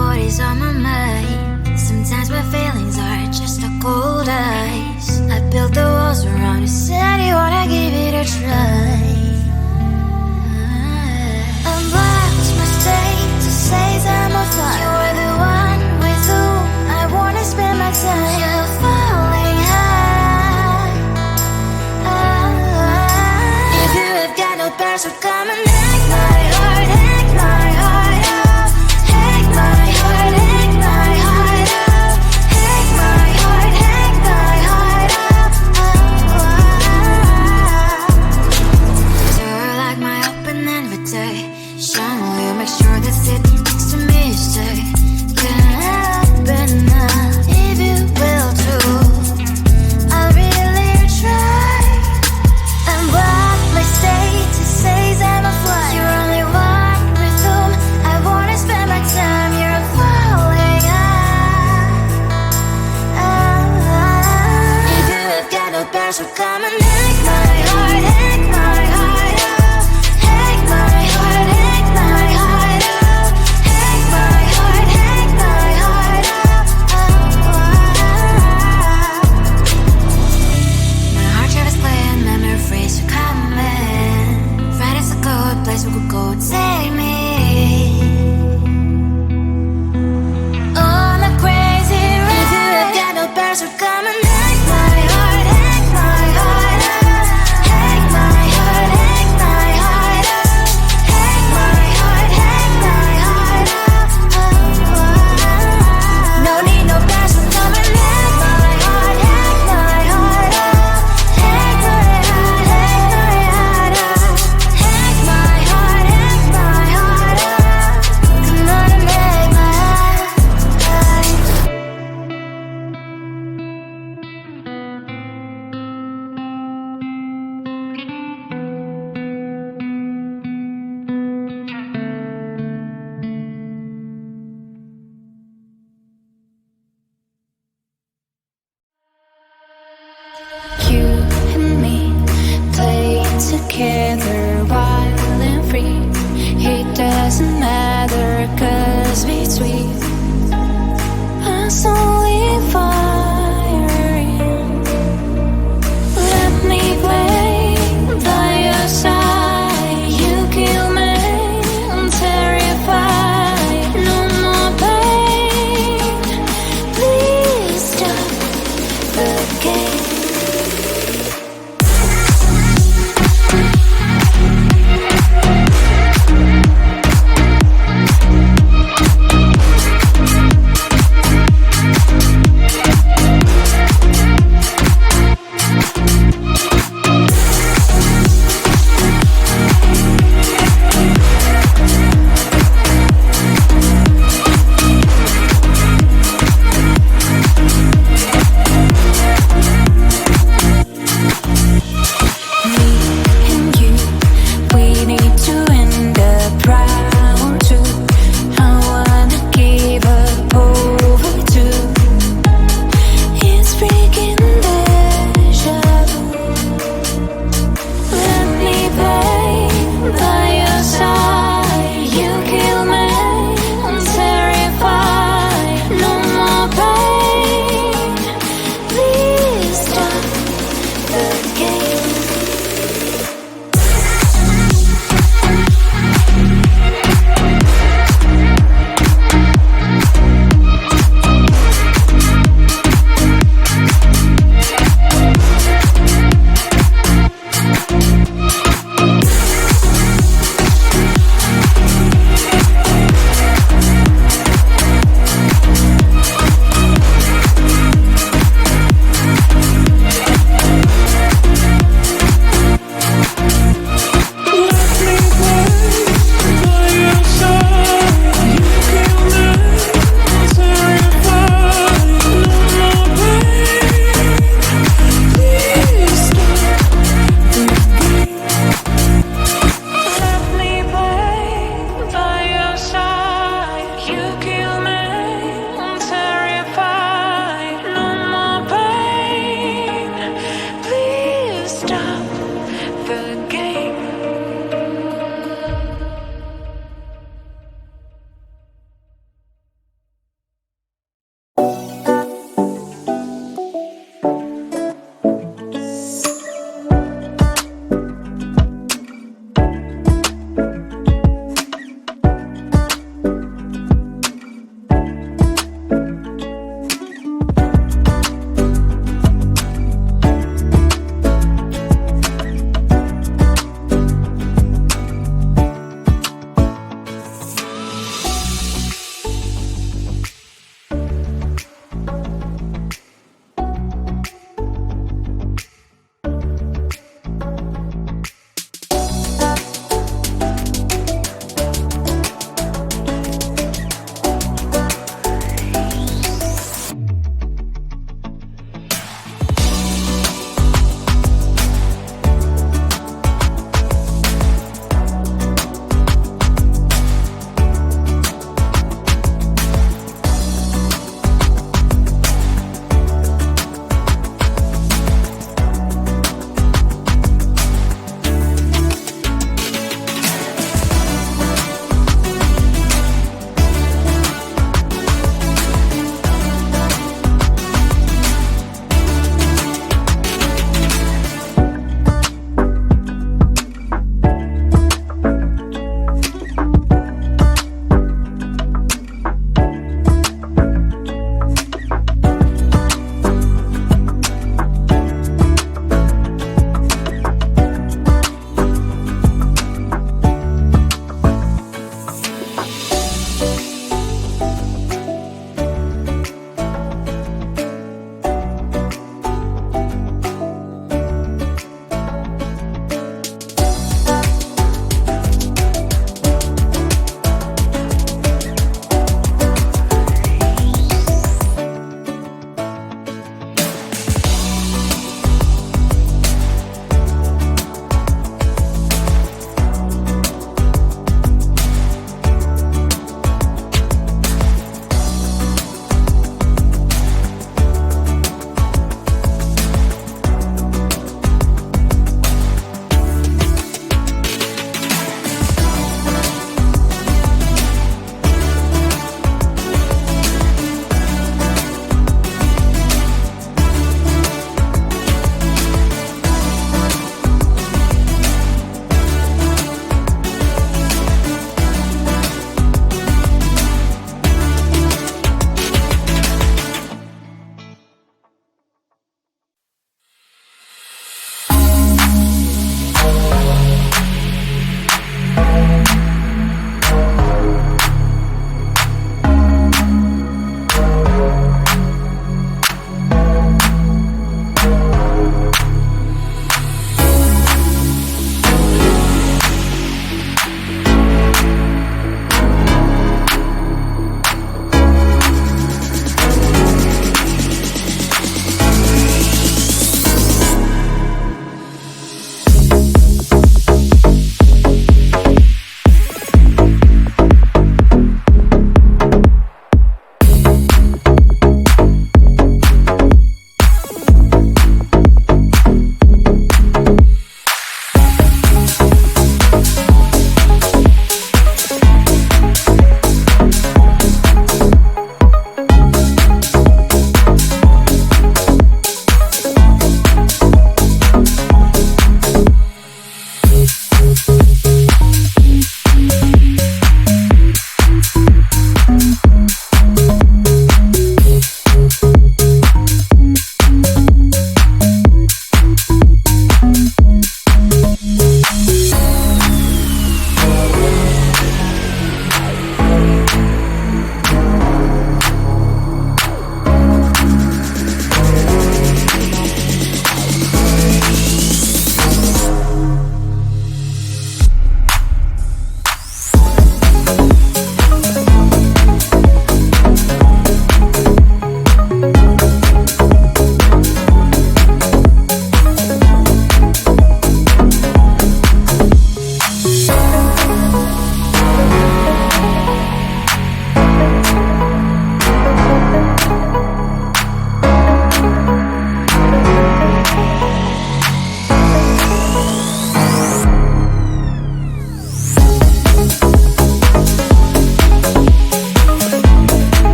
what is on my mind. Sometimes my feelings are just a cold ice. I built the walls around you, said you wanna give it a try. Unblocked my state to say I'm a fly. You're the one with whom I wanna spend my time. You're falling high. If you have got no parents, so come and hack my heart, hack my heart out. Hack my heart, hack my heart out. Hack my heart, hack my heart out. You're like my open invitation. Will you make sure that sitting next to me you stay? Can happen now, if you will too. I'll really try. And what my state to say I'm a fly. You're only one with whom I wanna spend my time. You're falling high. If you have got no parents, so come and hack my heart, hack my heart out. Hack my heart, hack my heart out. Hack my heart, hack my heart out. My heart drive is playing, memory freeze, you coming. Friday's a good place we could go, take me on a crazy ride. If you have got no parents, so come and hack my heart, hack my heart out. Hack my heart, hack my heart out. Hack my heart, hack my heart out. No need no parents, so come and hack my heart, hack my heart out. Hack my heart, hack my heart out. Hack my heart, hack my heart out. Come on and make my heart. You and me play together wild and free. It doesn't matter, 'cause between